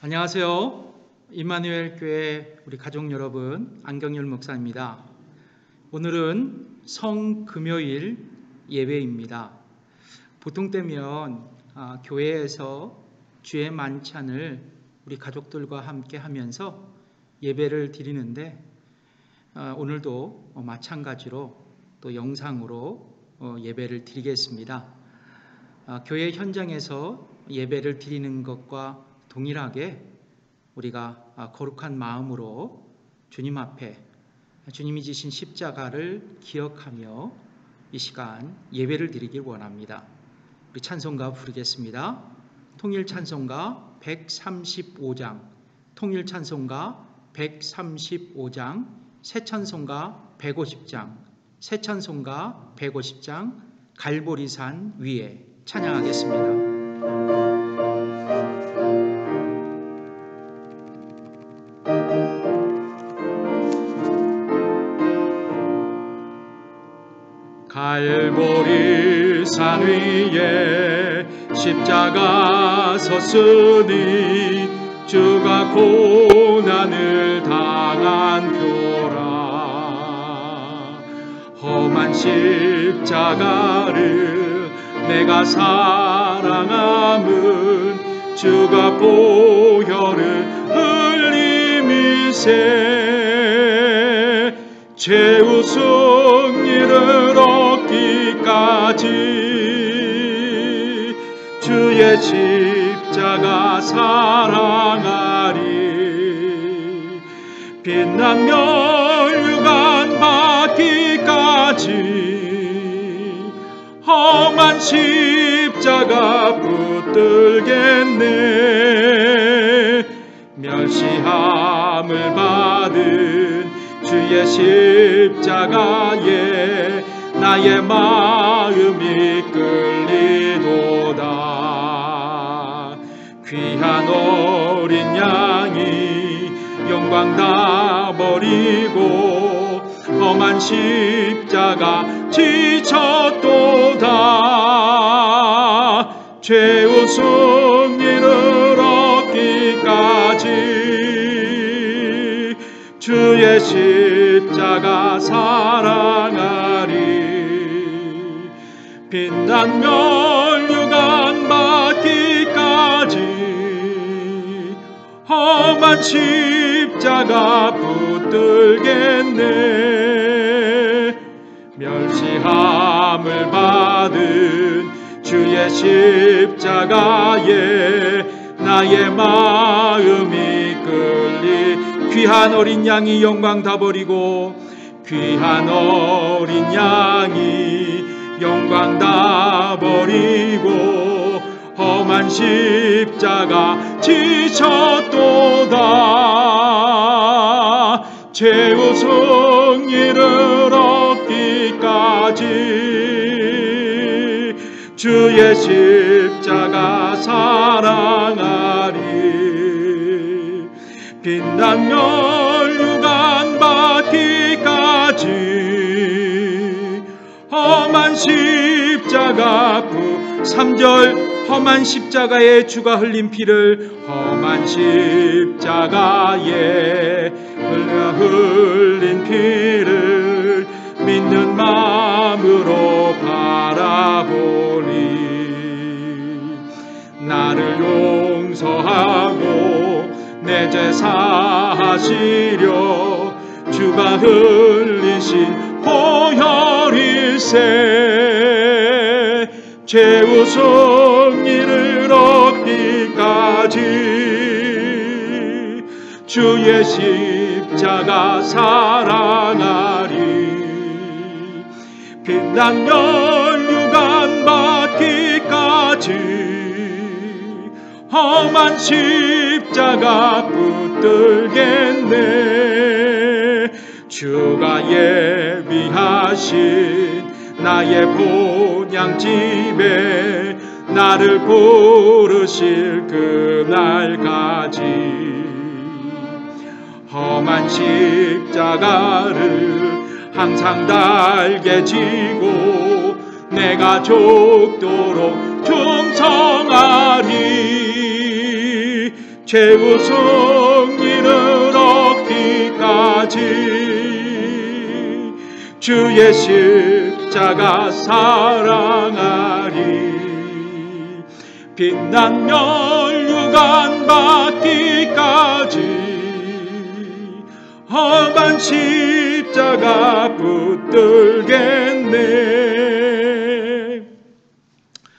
안녕하세요. 임마누엘 교회 우리 가족 여러분, 안경열 목사입니다. 오늘은 성금요일 예배입니다. 보통 때면 교회에서 주의 만찬을 우리 가족들과 함께 하면서 예배를 드리는데 오늘도 마찬가지로 또 영상으로 예배를 드리겠습니다. 교회 현장에서 예배를 드리는 것과 동일하게 우리가 거룩한 마음으로 주님 앞에 주님이 지신 십자가를 기억하며 이 시간 예배를 드리길 원합니다. 우리 찬송가 부르겠습니다. 통일 찬송가 135장, 통일 찬송가 135장, 새 찬송가 150장, 새 찬송가 150장, 갈보리산 위에 찬양하겠습니다. 갈보리산 위에 십자가 섰으니 주가 고난을 당한 표라. 험한 십자가를 내가 사랑함은 주가 보혈을 흘리미세 최후 승리를 얻기까지 주의 십자가 사랑하리. 빛난 멸류관 받기까지 험한 십자가 붙들겠네. 멸시함을 받은 주의 십자가에 나의 마음이 끌리도다. 귀한 어린 양이 영광 다 버리고 험한 십자가 지쳤도다. 최후 승리를 얻기까지 주의 십자가 사랑하리. 빛난 멸류관 받기까지 험한 십자가 붙들겠네. 멸시함을 받은 주의 십자가에 나의 마음이 귀한 어린 양이 영광 다 버리고 귀한 어린 양이 영광 다 버리고 험한 십자가 지쳤도다. 최후 승리를 얻기까지 주의 십자가 사랑하리. 빛난 멸류관 받기까지 험한 십자가 3절 험한 십자가에 주가 흘린 피를 험한 십자가에 흘린 피를 믿는 마음으로 바라보니 나를 용서하고 내 죄 사하시려 주가 흘리신 보혈일세 최후 승리를 얻기까지 주의 십자가 사랑하리. 빛난 멸류관 받기까지 험한 십자가 붙들겠네. 주가 예비하신 나의 본향집에 나를 부르실 그날까지 험한 십자가를 항상 달게 지고 내가 죽도록 충성하리. 최우승 이르러기까지 주의 십자가 사랑하리. 빛난 멸류관 받기까지 험한 십자가 붙들겠네.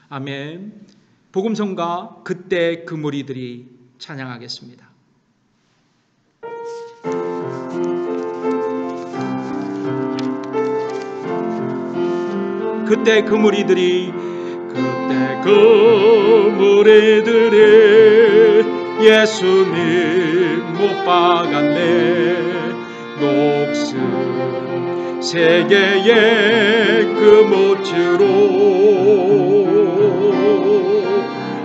아멘. 복음성가 그때 그 무리들이 찬양하겠습니다. 그때 그 무리들이 예수님 못 박았네. 녹슨 세계의 그 못으로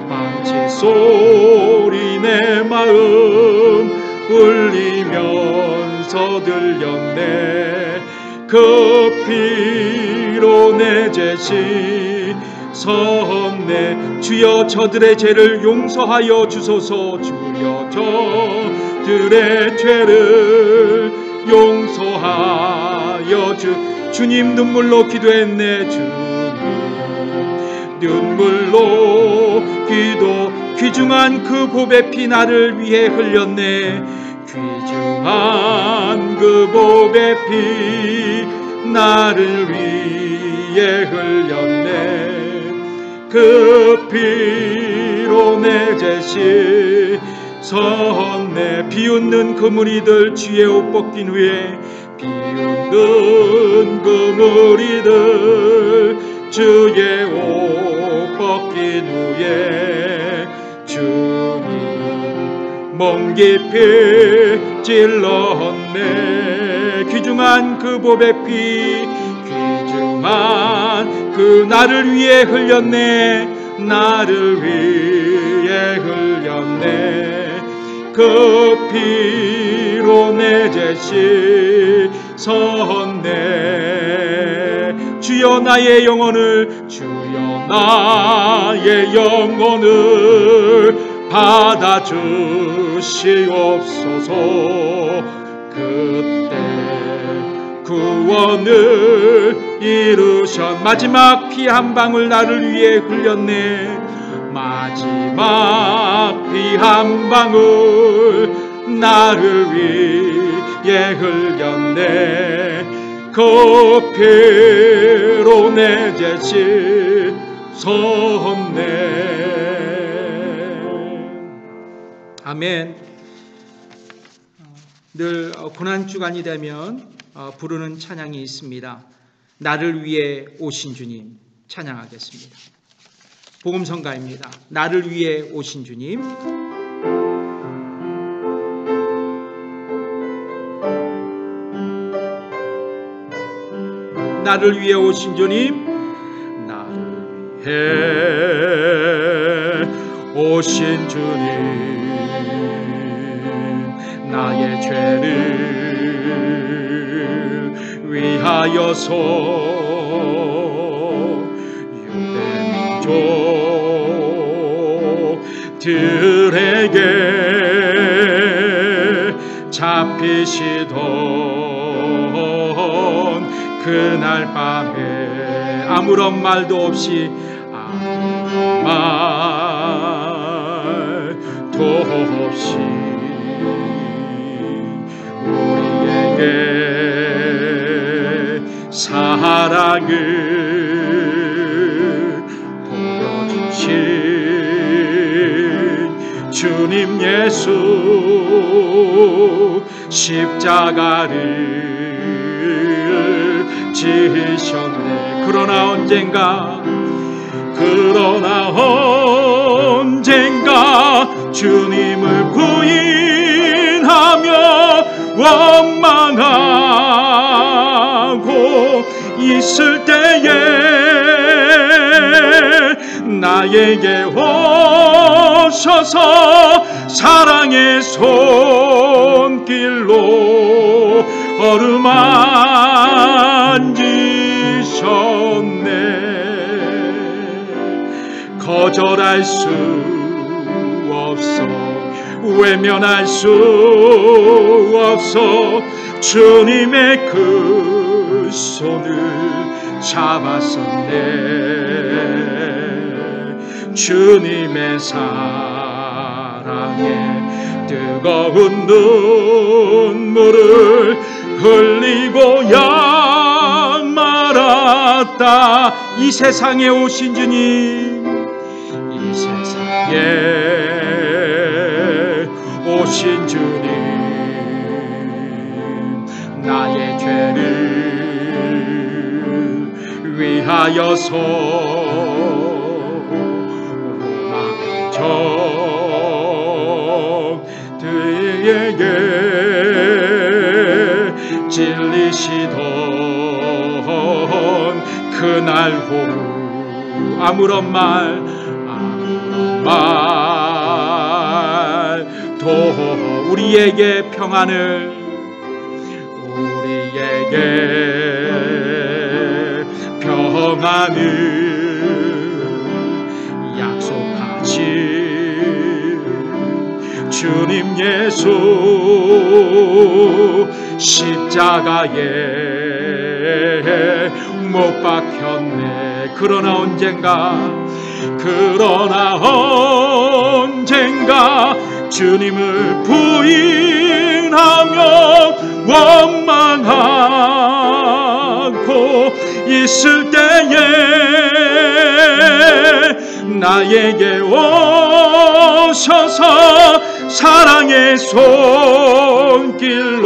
망치 소리 내 마음 울리면서 들렸네. 그 피로 내 죄시 섰네. 주여 저들의 죄를 용서하여 주소서. 주여 저들의 죄를 용서하여 주님 눈물로 기도했네. 주님 눈물로 귀중한 그 보배 피 나를 위해 흘렸네. 귀중한 그 보배 피 나를 위해 흘렸네. 그 피로 내 죄시 섰네. 비웃는 그 무리들 주의 옷 벗긴 후에 비웃는 그 무리들 주의 옷 벗긴 후에 주님 몸 깊이 찔렀네. 귀중한 그 보배 피 귀중한 그 나를 위해 흘렸네. 나를 위해 흘렸네. 그 피로 내 죄시 섰네. 주여 나의 영혼을 주여 나의 영혼을 받아주시옵소서. 그때 구원을 이루셨. 마지막 피 한 방울 나를 위해 흘렸네. 마지막 피 한 방울 나를 위해 흘렸네. 그 피로 내 죄시 섰네. 아멘. 늘 고난주간이 되면 부르는 찬양이 있습니다. 나를 위해 오신 주님 찬양하겠습니다. 복음성가입니다. 나를 위해 오신 주님. 나를 위해 오신 주님, 나를 위해 오신 주님, 나의 죄를 위하여서 유대 민족들에게 잡히시던 그날 밤에 아무런 말도 없이 아무 말도 없이 우리에게 사랑을 보여주신 주님 예수 십자가를 지으셨네. 그러나 언젠가 주님을 부인하며 원망하고 있을 때에 나에게 오셔서 사랑의 손길로 어루만지셨네. 거절할 수 없어 외면할 수 없어 주님의 그 손을 잡았었네. 주님의 사랑에 뜨거운 눈물을 흘리고야 말았다. 이 세상에 오신 주님, 이 세상에 오신 주님, 나의 죄를 위하여서 로마병정들에게 찔리시던 그날 오후 아무런 말도 우리에게 평안을, 우리에게 평안을 약속하신 주님 예수, 십자가에 못 박혔네. 그러나 언젠가 주님을 부인하며 원망하고 있을 때에 나에게 오셔서 사랑의 손길로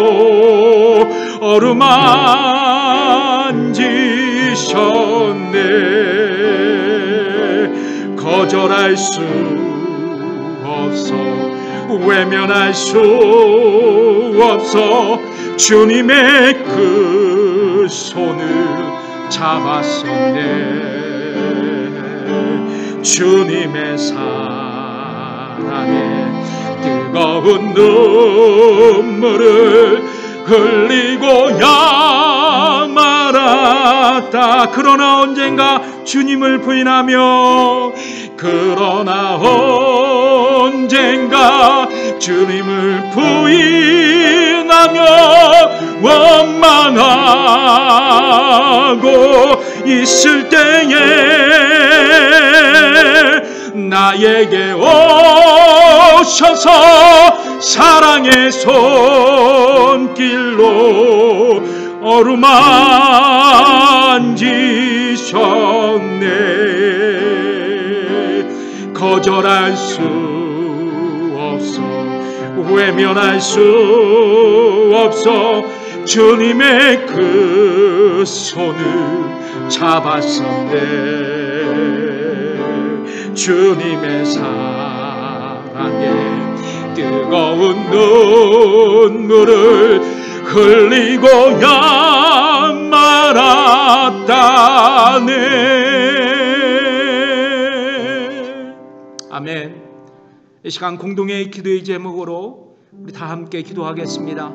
어루만지셨네. 거절할 수 없어, 외면할 수 없어 주님의 그 손을 잡았었네. 주님의 사랑에 뜨거운 눈물을 흘리고야 말았다. 그러나 언젠가 주님을 부인하며, 그러나 언젠가 주님을 부인하며 원망하고 있을 때에 나에게 오셔서 사랑의 손길로 어루만지셨네. 거절할 수 없어, 외면할 수 없어 주님의 그 손을 잡았었네. 주님의 사랑에 뜨거운 눈물을 흘리고야 말았다네. 아멘. 이 시간 공동의 기도의 제목으로 우리 다 함께 기도하겠습니다.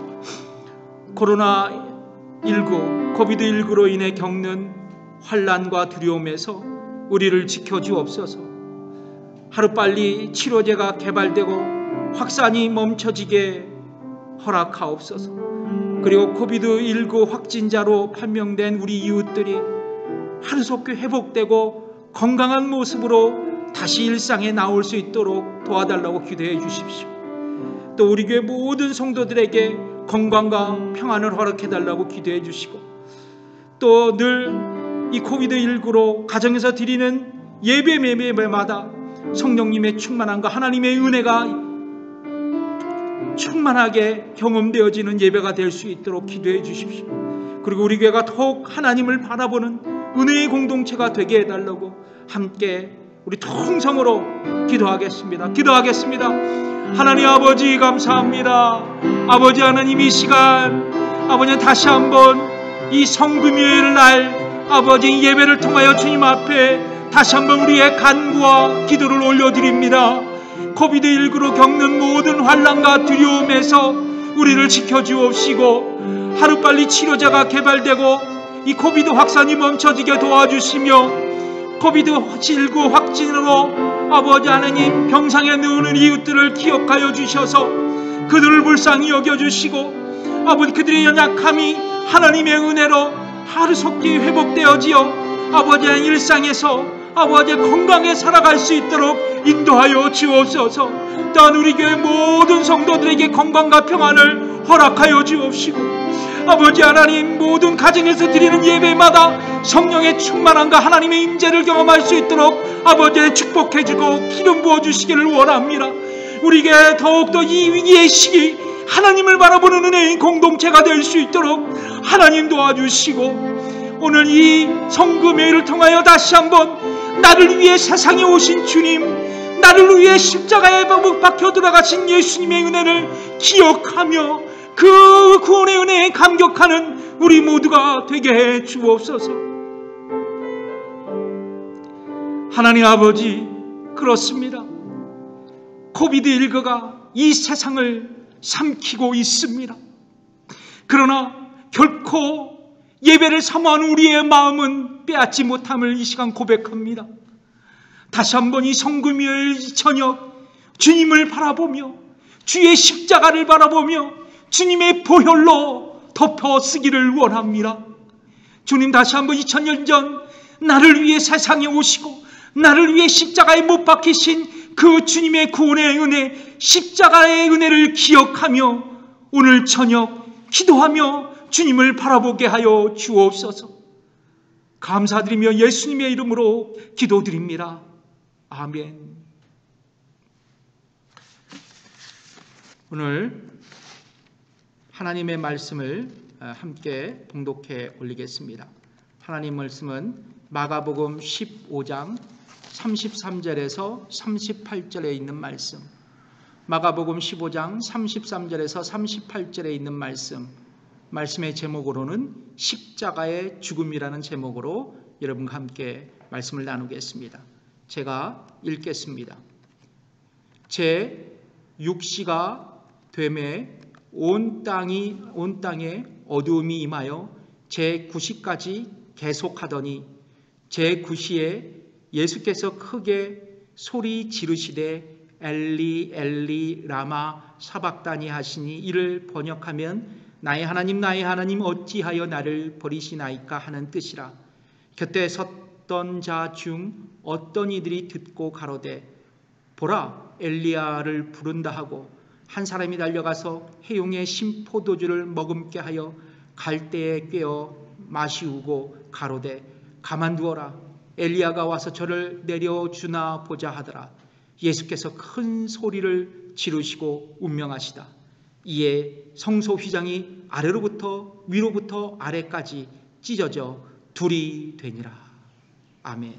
코로나19, 코비드19로 인해 겪는 환난과 두려움에서 우리를 지켜주옵소서. 하루빨리 치료제가 개발되고 확산이 멈춰지게 허락하옵소서. 그리고 코비드19 확진자로 판명된 우리 이웃들이 하루속히 회복되고 건강한 모습으로 다시 일상에 나올 수 있도록 도와달라고 기도해 주십시오. 또 우리 교회 모든 성도들에게 건강과 평안을 허락해달라고 기도해 주시고, 또 늘 이 코비드19로 가정에서 드리는 예배마다 성령님의 충만함과 하나님의 은혜가 충만하게 경험되어지는 예배가 될 수 있도록 기도해 주십시오. 그리고 우리 교회가 더욱 하나님을 바라보는 은혜의 공동체가 되게 해달라고 함께 우리 통성으로 기도하겠습니다. 하나님 아버지 감사합니다. 아버지 하나님, 이 시간 아버지 다시 한번 이 성금요일 날 아버지 예배를 통하여 주님 앞에 다시 한번 우리의 간구와 기도를 올려드립니다. 코비드19로 겪는 모든 환난과 두려움에서 우리를 지켜주옵시고, 하루빨리 치료제가 개발되고 이 코비드 확산이 멈춰지게 도와주시며, 코비드19 확진으로 아버지 하나님, 병상에 누우는 이웃들을 기억하여 주셔서 그들을 불쌍히 여겨주시고 아버지 그들의 연약함이 하나님의 은혜로 하루속히 회복되어지어 아버지의 일상에서 아버지의 건강에 살아갈 수 있도록 인도하여 주옵소서. 또한 우리 교회 모든 성도들에게 건강과 평안을 허락하여 주옵시고 아버지 하나님, 모든 가정에서 드리는 예배마다 성령의 충만함과 하나님의 임재를 경험할 수 있도록 아버지의 축복해주고 기름 부어주시기를 원합니다. 우리에게 더욱더 이 위기의 시기 하나님을 바라보는 은혜의 공동체가 될 수 있도록 하나님 도와주시고, 오늘 이 성금회를 통하여 다시 한번 나를 위해 세상에 오신 주님, 나를 위해 십자가에 못 박혀 들어가신 예수님의 은혜를 기억하며 그 구원의 은혜에 감격하는 우리 모두가 되게 해 주옵소서. 하나님 아버지, 그렇습니다. 코비드19가 이 세상을 삼키고 있습니다. 그러나 결코 예배를 사모하는 우리의 마음은 빼앗지 못함을 이 시간 고백합니다. 다시 한번 이 성금요일 저녁 주님을 바라보며 주의 십자가를 바라보며 주님의 보혈로 덮어 쓰기를 원합니다. 주님, 다시 한번 2000년 전 나를 위해 세상에 오시고 나를 위해 십자가에 못 박히신 그 주님의 구원의 은혜, 십자가의 은혜를 기억하며 오늘 저녁 기도하며 주님을 바라보게 하여 주옵소서. 감사드리며 예수님의 이름으로 기도드립니다. 아멘. 오늘 하나님의 말씀을 함께 봉독해 올리겠습니다. 하나님 말씀은 마가복음 15장 33절에서 38절에 있는 말씀, 마가복음 15장 33절에서 38절에 있는 말씀의 제목으로는 십자가의 죽음이라는 제목으로 여러분과 함께 말씀을 나누겠습니다. 제가 읽겠습니다. 제 6시가 되매 온 땅에 어두움이 임하여 제 9시까지 계속하더니 제 9시에 예수께서 크게 소리 지르시되 엘리 엘리 라마 사박다니 하시니, 이를 번역하면 나의 하나님 어찌하여 나를 버리시나이까 하는 뜻이라. 곁에 섰던 자 중 어떤 이들이 듣고 가로되 보라, 엘리야를 부른다 하고 한 사람이 달려가서 해용의 신포도주를 머금게 하여 갈대에 꿰어 마시우고 가로되 가만두어라, 엘리야가 와서 저를 내려주나 보자 하더라. 예수께서 큰 소리를 지르시고 운명하시다. 이에 성소 휘장이 아래로부터 위로부터 아래까지 찢어져 둘이 되니라. 아멘.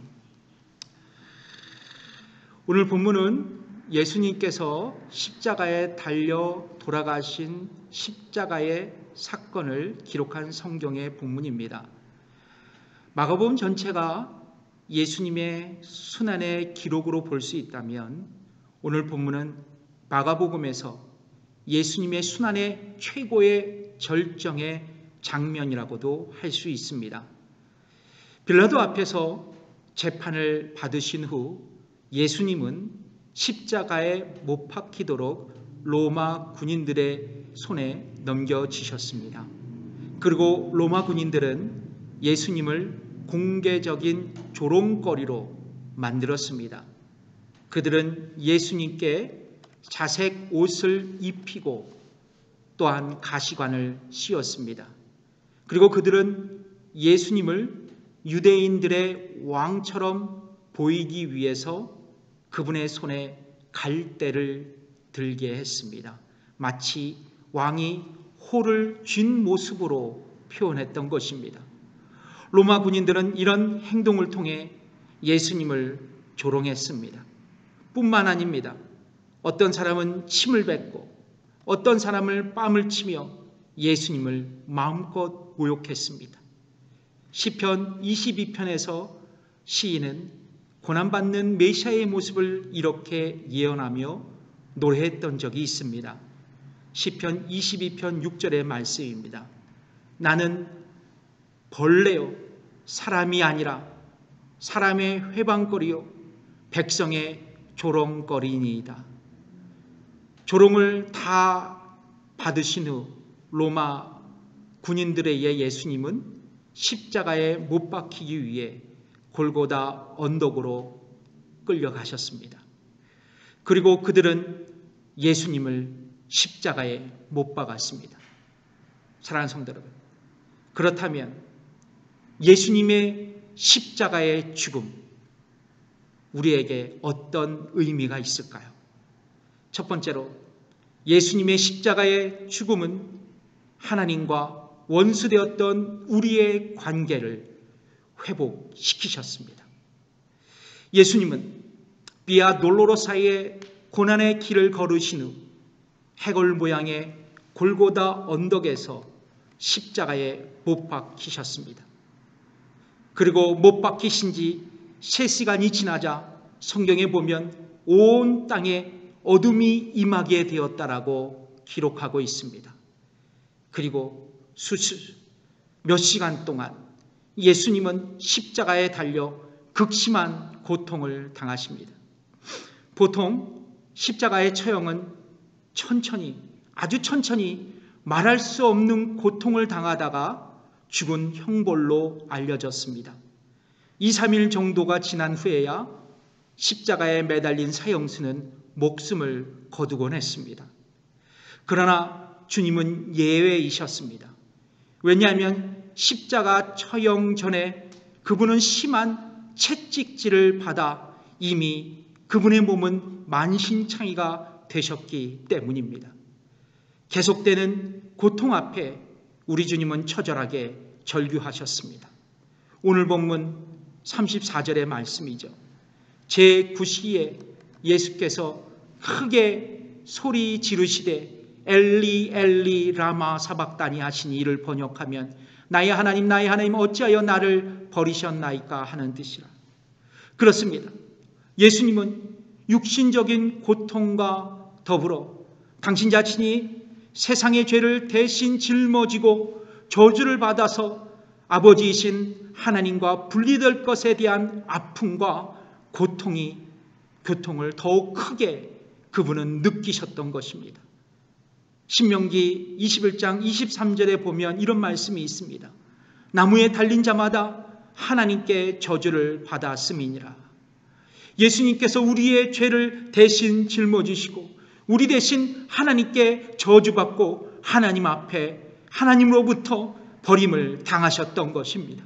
오늘 본문은 예수님께서 십자가에 달려 돌아가신 십자가의 사건을 기록한 성경의 본문입니다. 마가복음 전체가 예수님의 순환의 기록으로 볼 수 있다면 오늘 본문은 마가복음에서 예수님의 순환의 최고의 절정의 장면이라고도 할 수 있습니다. 빌라도 앞에서 재판을 받으신 후 예수님은 십자가에 못 박히도록 로마 군인들의 손에 넘겨지셨습니다. 그리고 로마 군인들은 예수님을 공개적인 조롱거리로 만들었습니다. 그들은 예수님께 자색 옷을 입히고 또한 가시관을 씌웠습니다. 그리고 그들은 예수님을 유대인들의 왕처럼 보이기 위해서 그분의 손에 갈대를 들게 했습니다. 마치 왕이 호를 쥔 모습으로 표현했던 것입니다. 로마 군인들은 이런 행동을 통해 예수님을 조롱했습니다. 뿐만 아닙니다. 어떤 사람은 침을 뱉고 어떤 사람을 뺨을 치며 예수님을 마음껏 모욕했습니다. 시편 22편에서 시인은 고난받는 메시아의 모습을 이렇게 예언하며 노래했던 적이 있습니다. 시편 22편 6절의 말씀입니다. 나는 벌레요 사람이 아니라 사람의 회방거리요 백성의 조롱거리니이다. 조롱을 다 받으신 후 로마 군인들에 의해 예수님은 십자가에 못 박히기 위해 골고다 언덕으로 끌려가셨습니다. 그리고 그들은 예수님을 십자가에 못 박았습니다. 사랑하는 성도 여러분, 그렇다면 예수님의 십자가의 죽음, 우리에게 어떤 의미가 있을까요? 첫 번째로 예수님의 십자가의 죽음은 하나님과 원수되었던 우리의 관계를 회복시키셨습니다. 예수님은 비아 돌로로사의 고난의 길을 걸으신 후 해골 모양의 골고다 언덕에서 십자가에 못 박히셨습니다. 그리고 못 박히신 지 3시간이 지나자 성경에 보면 온 땅에 어둠이 임하게 되었다라고 기록하고 있습니다. 그리고 몇 시간 동안 예수님은 십자가에 달려 극심한 고통을 당하십니다. 보통 십자가의 처형은 천천히, 아주 천천히 말할 수 없는 고통을 당하다가 죽은 형벌로 알려졌습니다. 2, 3일 정도가 지난 후에야 십자가에 매달린 사형수는 목숨을 거두곤 했습니다. 그러나 주님은 예외이셨습니다. 왜냐하면 십자가 처형 전에 그분은 심한 채찍질을 받아 이미 그분의 몸은 만신창이가 되셨기 때문입니다. 계속되는 고통 앞에 우리 주님은 처절하게 절규하셨습니다. 오늘 본문 34절의 말씀이죠. 제9시에 예수께서 크게 소리 지르시되 엘리 엘리 라마 사박다니 하시니 이를 번역하면 나의 하나님 나의 하나님 어찌하여 나를 버리셨나이까 하는 뜻이라. 그렇습니다. 예수님은 육신적인 고통과 더불어 당신 자신이 세상의 죄를 대신 짊어지고 저주를 받아서 아버지이신 하나님과 분리될 것에 대한 아픔과 고통을 더욱 크게 그분은 느끼셨던 것입니다. 신명기 21장 23절에 보면 이런 말씀이 있습니다. 나무에 달린 자마다 하나님께 저주를 받았음이니라. 예수님께서 우리의 죄를 대신 짊어지시고 우리 대신 하나님께 저주받고 하나님 앞에 하나님으로부터 버림을 당하셨던 것입니다.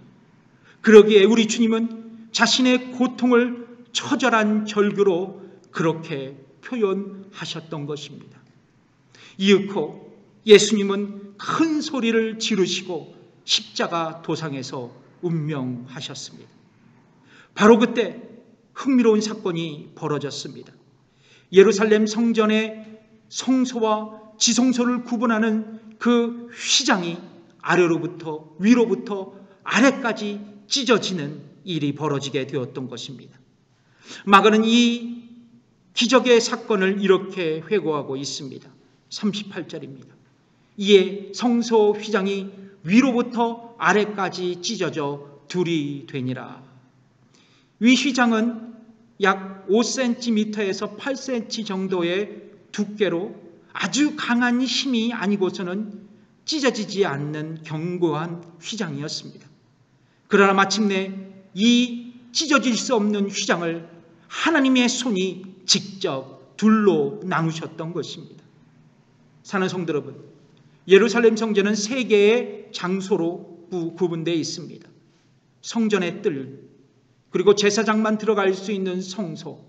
그러기에 우리 주님은 자신의 고통을 처절한 절규로 그렇게 표현하셨던 것입니다. 이윽고 예수님은 큰 소리를 지르시고 십자가 도상에서 운명하셨습니다. 바로 그때 흥미로운 사건이 벌어졌습니다. 예루살렘 성전의 성소와 지성소를 구분하는 그 휘장이 아래로부터 위로부터 아래까지 찢어지는 일이 벌어지게 되었던 것입니다. 마가는 이 기적의 사건을 이렇게 회고하고 있습니다. 38절입니다. 이에 성소 휘장이 위로부터 아래까지 찢어져 둘이 되니라. 위 휘장은 약 5cm에서 8cm 정도의 두께로 아주 강한 힘이 아니고서는 찢어지지 않는 견고한 휘장이었습니다. 그러나 마침내 이 찢어질 수 없는 휘장을 하나님의 손이 직접 둘로 나누셨던 것입니다. 사는 성도 여러분, 예루살렘 성전은 3개의 장소로 구분되어 있습니다. 성전의 뜰, 그리고 제사장만 들어갈 수 있는 성소,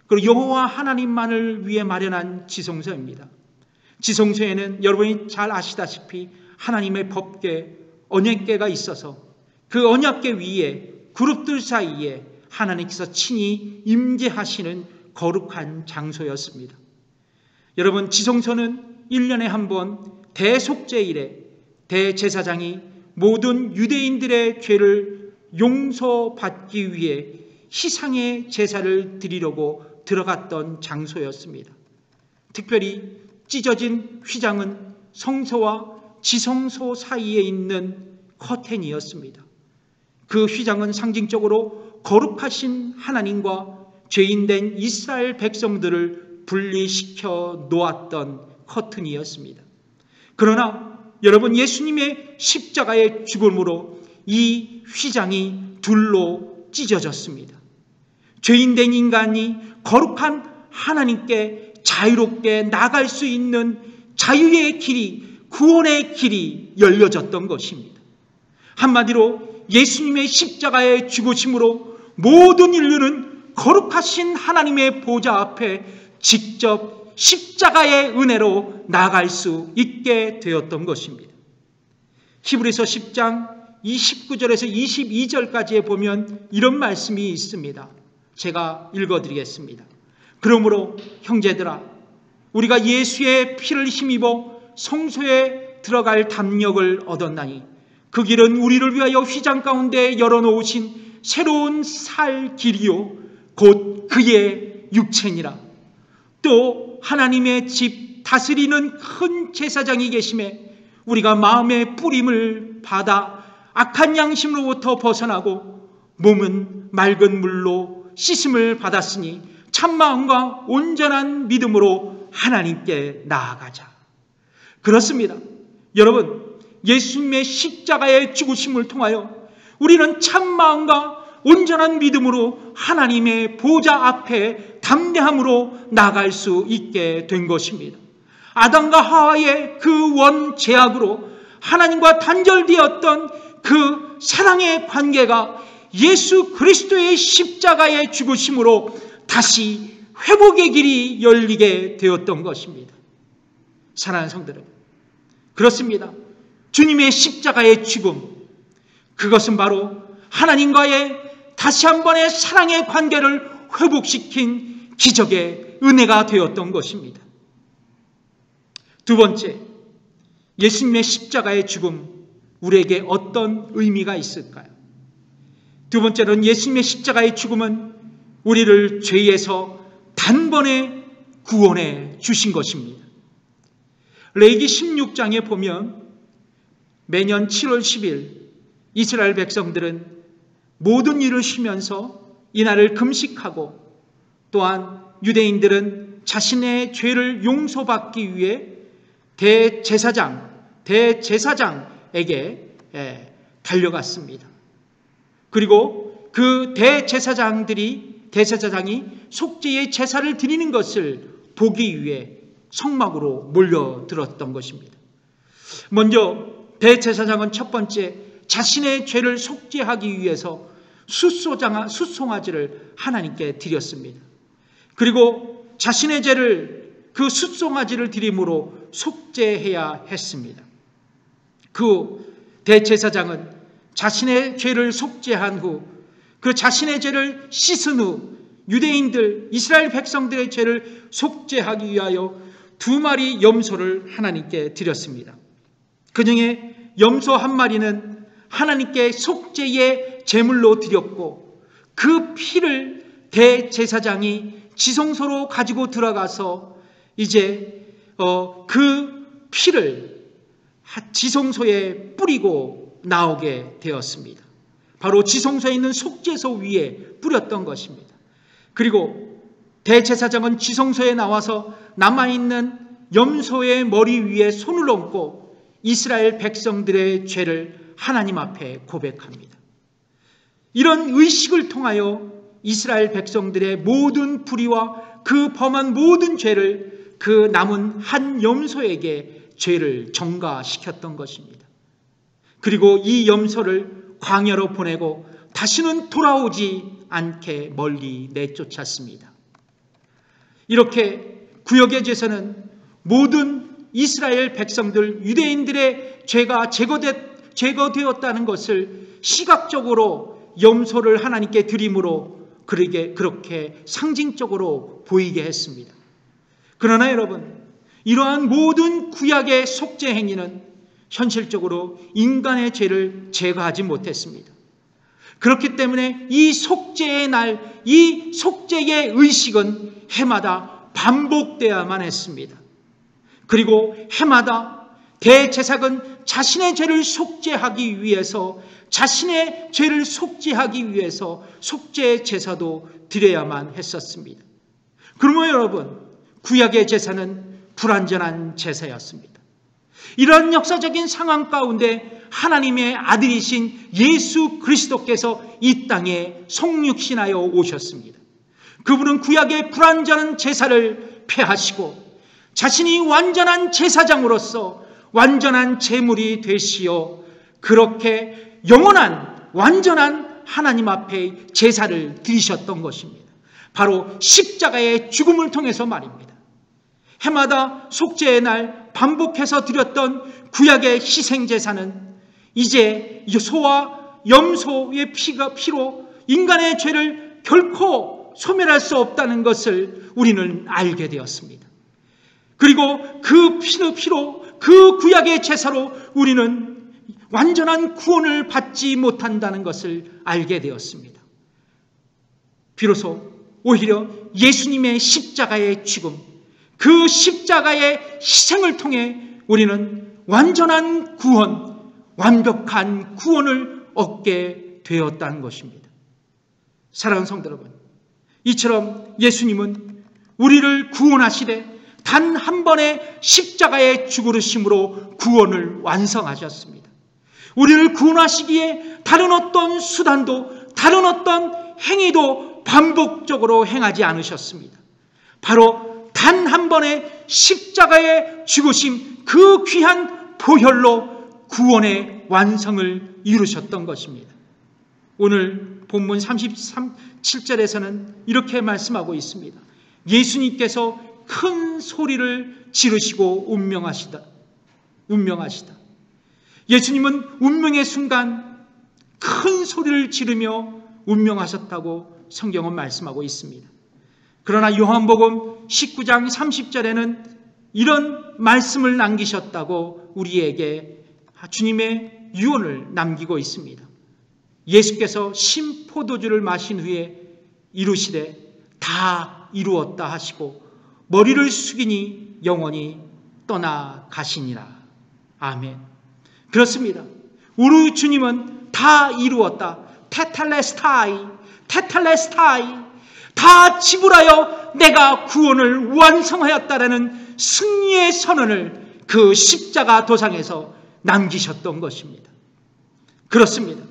그리고 여호와 하나님만을 위해 마련한 지성소입니다. 지성소에는 여러분이 잘 아시다시피 하나님의 법궤, 언약궤가 있어서 그 언약궤 위에 그룹들 사이에 하나님께서 친히 임재하시는 거룩한 장소였습니다. 여러분, 지성소는 1년에 한 번 대속죄일에 대제사장이 모든 유대인들의 죄를 용서받기 위해 희상의 제사를 드리려고 들어갔던 장소였습니다. 특별히 찢어진 휘장은 성소와 지성소 사이에 있는 커튼이었습니다. 그 휘장은 상징적으로 거룩하신 하나님과 죄인된 이스라엘 백성들을 분리시켜 놓았던 커튼이었습니다. 그러나 여러분, 예수님의 십자가의 죽음으로 이 휘장이 둘로 찢어졌습니다. 죄인된 인간이 거룩한 하나님께 자유롭게 나갈 수 있는 자유의 길이, 구원의 길이 열려졌던 것입니다. 한마디로 예수님의 십자가의 죽으심으로 모든 인류는 거룩하신 하나님의 보좌 앞에 직접 십자가의 은혜로 나아갈 수 있게 되었던 것입니다. 히브리서 10장 29절에서 22절까지에 보면 이런 말씀이 있습니다. 제가 읽어드리겠습니다. 그러므로 형제들아, 우리가 예수의 피를 힘입어 성소에 들어갈 담력을 얻었나니 그 길은 우리를 위하여 휘장 가운데 열어놓으신 새로운 살 길이요 곧 그의 육체니라. 또 하나님의 집 다스리는 큰 제사장이 계심에 우리가 마음의 뿌림을 받아 악한 양심으로부터 벗어나고 몸은 맑은 물로 씻음을 받았으니 참마음과 온전한 믿음으로 하나님께 나아가자. 그렇습니다. 여러분, 예수님의 십자가의 죽으심을 통하여 우리는 참마음과 온전한 믿음으로 하나님의 보좌 앞에 담대함으로 나갈 수 있게 된 것입니다. 아담과 하와의 그 원죄악으로 하나님과 단절되었던 그 사랑의 관계가 예수 그리스도의 십자가의 죽으심으로 다시 회복의 길이 열리게 되었던 것입니다. 사랑하는 성도 여러분, 그렇습니다. 주님의 십자가의 죽음, 그것은 바로 하나님과의 다시 한 번의 사랑의 관계를 회복시킨 기적의 은혜가 되었던 것입니다. 두 번째, 예수님의 십자가의 죽음, 우리에게 어떤 의미가 있을까요? 두 번째로는 예수님의 십자가의 죽음은 우리를 죄에서 단번에 구원해 주신 것입니다. 레위기 16장에 보면 매년 7월 10일 이스라엘 백성들은 모든 일을 쉬면서 이날을 금식하고, 또한 유대인들은 자신의 죄를 용서받기 위해 대제사장에게 달려갔습니다. 그리고 그 대제사장이 속죄의 제사를 드리는 것을 보기 위해 성막으로 몰려들었던 것입니다. 먼저 대제사장은 첫 번째 자신의 죄를 속죄하기 위해서 숫송아지를 하나님께 드렸습니다. 그리고 자신의 죄를 그 숫송아지를 드림으로 속죄해야 했습니다. 그 대제사장은 자신의 죄를 속죄한 후, 그 자신의 죄를 씻은 후 유대인들, 이스라엘 백성들의 죄를 속죄하기 위하여 2마리 염소를 하나님께 드렸습니다. 그중에 염소 1마리는 하나님께 속죄의 제물로 드렸고, 그 피를 대제사장이 지성소로 가지고 들어가서 이제 그 피를 지성소에 뿌리고 나오게 되었습니다. 바로 지성소에 있는 속죄소 위에 뿌렸던 것입니다. 그리고 대제사장은 지성소에 나와서 남아있는 염소의 머리 위에 손을 얹고 이스라엘 백성들의 죄를 하나님 앞에 고백합니다. 이런 의식을 통하여 이스라엘 백성들의 모든 불의와 그 범한 모든 죄를 그 남은 한 염소에게 죄를 전가시켰던 것입니다. 그리고 이 염소를 광야로 보내고 다시는 돌아오지 않게 멀리 내쫓았습니다. 이렇게 구역의 제사는 모든 이스라엘 백성들, 유대인들의 죄가 제거되었다는 것을 시각적으로 염소를 하나님께 드림으로 그렇게 상징적으로 보이게 했습니다. 그러나 여러분, 이러한 모든 구약의 속죄 행위는 현실적으로 인간의 죄를 제거하지 못했습니다. 그렇기 때문에 이 속죄의 날, 이 속죄의 의식은 해마다 반복되어야만 했습니다. 그리고 해마다 대제사장은 자신의 죄를 속죄하기 위해서 속죄 제사도 드려야만 했었습니다. 그러면 여러분, 구약의 제사는 불완전한 제사였습니다. 이런 역사적인 상황 가운데 하나님의 아들이신 예수 그리스도께서 이 땅에 성육신하여 오셨습니다. 그분은 구약의 불완전한 제사를 폐하시고 자신이 완전한 제사장으로서 완전한 제물이 되시어 그렇게 영원한 완전한 하나님 앞에 제사를 드리셨던 것입니다. 바로 십자가의 죽음을 통해서 말입니다. 해마다 속죄의 날 반복해서 드렸던 구약의 희생제사는 이제 소와 염소의 피로 인간의 죄를 결코 소멸할 수 없다는 것을 우리는 알게 되었습니다. 그리고 그 피로 그 구약의 제사로 우리는 완전한 구원을 받지 못한다는 것을 알게 되었습니다. 비로소 오히려 예수님의 십자가의 죽음, 그 십자가의 희생을 통해 우리는 완전한 구원, 완벽한 구원을 얻게 되었다는 것입니다. 사랑하는 성도 여러분, 이처럼 예수님은 우리를 구원하시되 단 한 번의 십자가의 죽으심으로 구원을 완성하셨습니다. 우리를 구원하시기에 다른 어떤 수단도 다른 어떤 행위도 반복적으로 행하지 않으셨습니다. 바로 단 한 번의 십자가의 죽으심, 그 귀한 보혈로 구원의 완성을 이루셨던 것입니다. 오늘 본문 37절에서는 이렇게 말씀하고 있습니다. 예수님께서 큰 소리를 지르시고 운명하시다. 예수님은 운명의 순간 큰 소리를 지르며 운명하셨다고 성경은 말씀하고 있습니다. 그러나 요한복음 19장 30절에는 이런 말씀을 남기셨다고 우리에게 주님의 유언을 남기고 있습니다. 예수께서 신포도주를 마신 후에 이루시되 다 이루었다 하시고 머리를 숙이니 영원히 떠나가시니라. 아멘. 그렇습니다. 우리 주님은 다 이루었다. 테텔레스타이 다 지불하여 내가 구원을 완성하였다라는 승리의 선언을 그 십자가 도상에서 남기셨던 것입니다. 그렇습니다.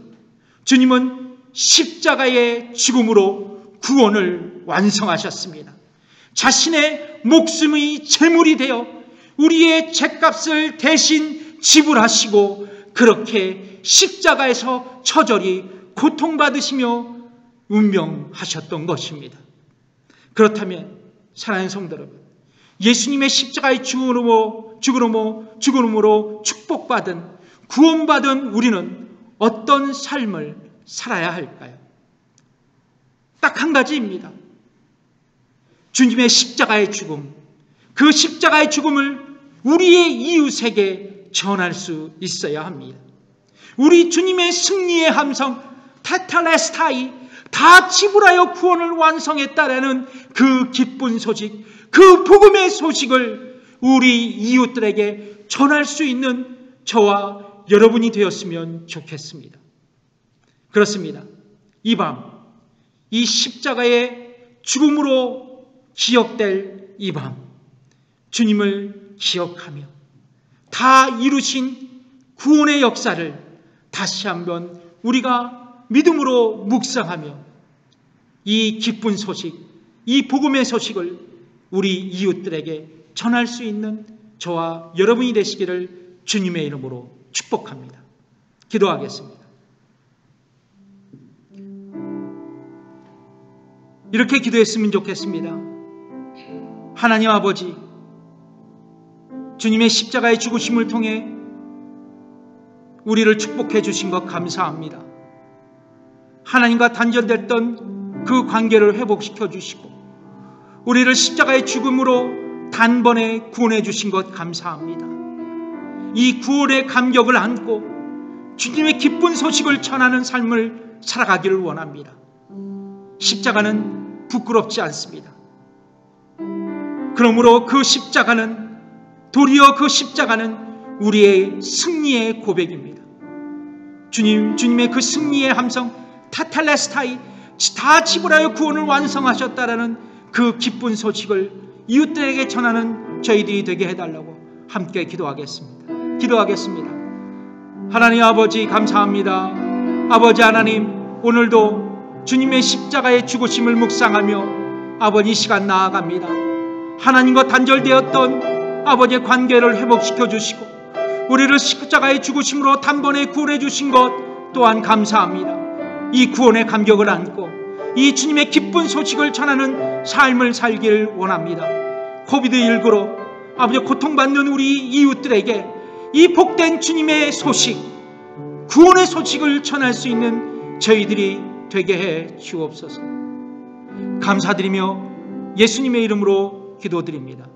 주님은 십자가의 죽음으로 구원을 완성하셨습니다. 자신의 목숨의 제물이 되어 우리의 죄값을 대신 지불하시고 그렇게 십자가에서 처절히 고통받으시며 운명하셨던 것입니다. 그렇다면 사랑하는 성도 여러분, 예수님의 십자가의 죽음으로 축복받은 구원받은 우리는 어떤 삶을 살아야 할까요? 딱 한 가지입니다. 주님의 십자가의 죽음, 그 십자가의 죽음을 우리의 이웃에게 전할 수 있어야 합니다. 우리 주님의 승리의 함성 테텔레스타이, 다 지불하여 구원을 완성했다라는 그 기쁜 소식, 그 복음의 소식을 우리 이웃들에게 전할 수 있는 저와 여러분이 되었으면 좋겠습니다. 그렇습니다. 이 밤, 이 십자가의 죽음으로 기억될 이 밤, 주님을 기억하며 다 이루신 구원의 역사를 다시 한번 우리가 믿음으로 묵상하며 이 기쁜 소식, 이 복음의 소식을 우리 이웃들에게 전할 수 있는 저와 여러분이 되시기를 주님의 이름으로 축복합니다. 기도하겠습니다. 이렇게 기도했으면 좋겠습니다. 하나님 아버지, 주님의 십자가의 죽으심을 통해 우리를 축복해 주신 것 감사합니다. 하나님과 단절됐던 그 관계를 회복시켜 주시고 우리를 십자가의 죽음으로 단번에 구원해 주신 것 감사합니다. 이 구원의 감격을 안고 주님의 기쁜 소식을 전하는 삶을 살아가기를 원합니다. 십자가는 부끄럽지 않습니다. 그러므로 그 십자가는 도리어 그 십자가는 우리의 승리의 고백입니다. 주님의 그 승리의 함성 타탈레스타이, 다 지불하여 구원을 완성하셨다라는 그 기쁜 소식을 이웃들에게 전하는 저희들이 되게 해달라고 함께 기도하겠습니다. 하나님 아버지 감사합니다. 아버지 하나님, 오늘도 주님의 십자가의 죽으심을 묵상하며 아버지 이 시간 나아갑니다. 하나님과 단절되었던 아버지의 관계를 회복시켜 주시고 우리를 십자가의 죽으심으로 단번에 구원해 주신 것 또한 감사합니다. 이 구원의 감격을 안고 이 주님의 기쁜 소식을 전하는 삶을 살기를 원합니다. 코비드19로 아버지 고통받는 우리 이웃들에게 이 복된 주님의 소식, 구원의 소식을 전할 수 있는 저희들이 되게 해 주옵소서. 감사드리며 예수님의 이름으로 기도드립니다.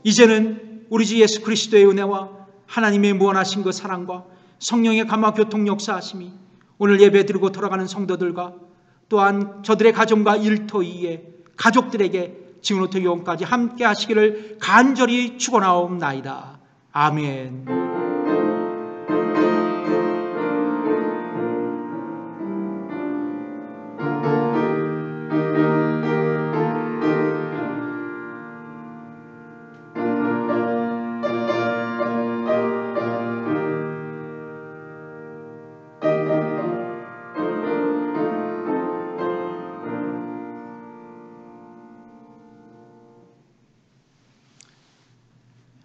이제는 우리 주 예수 그리스도의 은혜와 하나님의 무한하신 그 사랑과 성령의 감화 교통 역사하심이 오늘 예배드리고 돌아가는 성도들과 또한 저들의 가정과 일터 이에 가족들에게 지금부터 영원까지 함께 하시기를 간절히 축원하옵나이다. 아멘.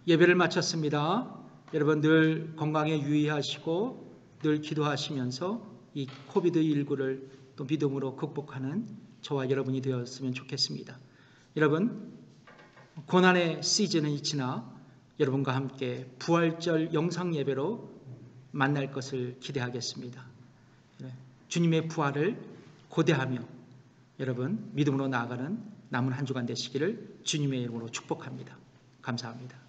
예배를 마쳤습니다. 여러분 늘 건강에 유의하시고 늘 기도하시면서 이 코비드19를 또 믿음으로 극복하는 저와 여러분이 되었으면 좋겠습니다. 여러분, 고난의 시즌은 지나 여러분과 함께 부활절 영상 예배로 만날 것을 기대하겠습니다. 주님의 부활을 고대하며 여러분 믿음으로 나아가는 남은 한 주간 되시기를 주님의 이름으로 축복합니다. 감사합니다.